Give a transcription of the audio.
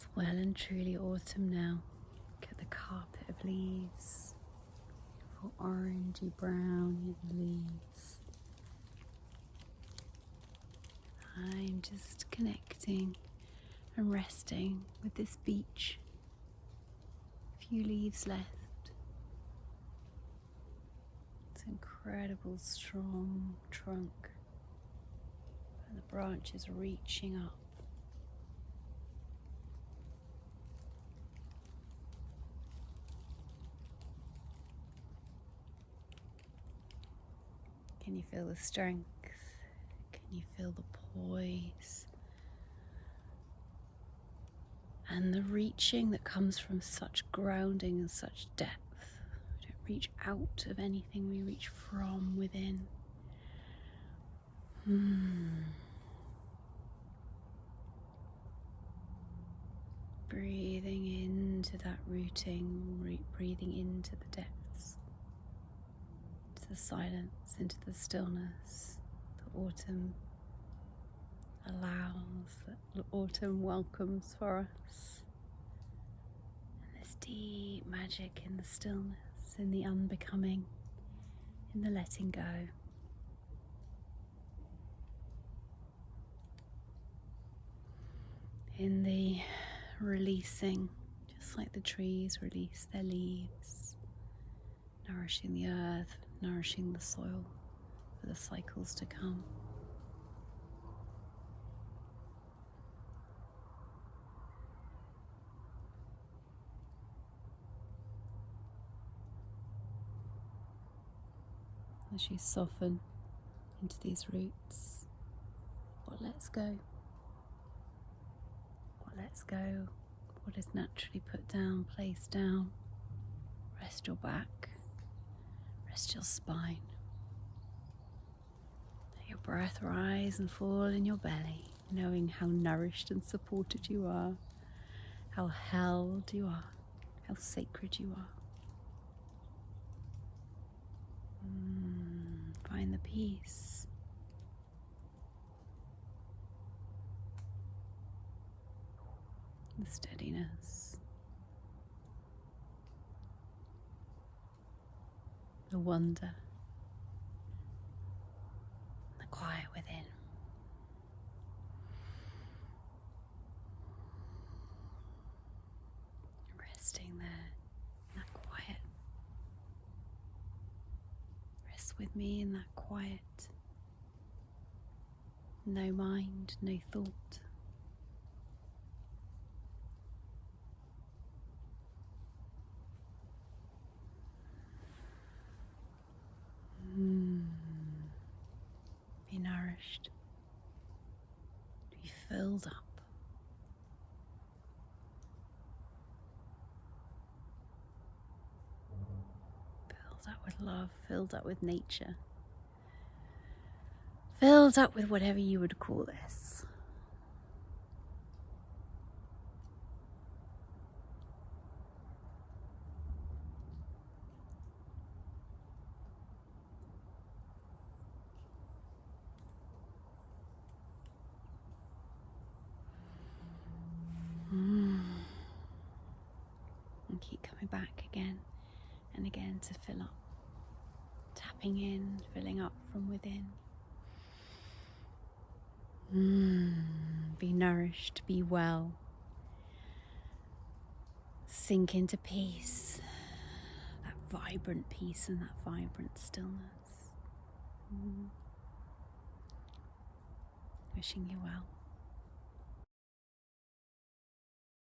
It's well and truly autumn now. Look at the carpet of leaves, beautiful orangey brown leaves. I'm just connecting and resting with this beech. Few leaves left. It's an incredible strong trunk, and the branches reaching up. Can you feel the strength? Can you feel the poise? And the reaching that comes from such grounding and such depth. We don't reach out of anything, we reach from within. Breathing into that rooting, breathing into the depths, into the silence, into the stillness. The autumn allows, that autumn welcomes for us. And this deep magic in the stillness, in the unbecoming, in the letting go. In the releasing, just like the trees release their leaves, nourishing the earth, nourishing the soil for the cycles to come. As you soften into these roots, what lets go? What lets go? What is naturally put down, placed down? Rest your back, rest your spine. Let your breath rise and fall in your belly, knowing how nourished and supported you are, how held you are, how sacred you are. Find the peace. The steadiness. The wonder. The quiet within. Resting there in that quiet. Rest with me in that quiet. No mind, no thought. Be nourished. Be filled up. Filled up with love, filled up with nature. Filled up with whatever you would call this. And keep coming back again and again to fill up. Tapping in, filling up from within. Be nourished, be well. Sink into peace. That vibrant peace and that vibrant stillness. Wishing you well.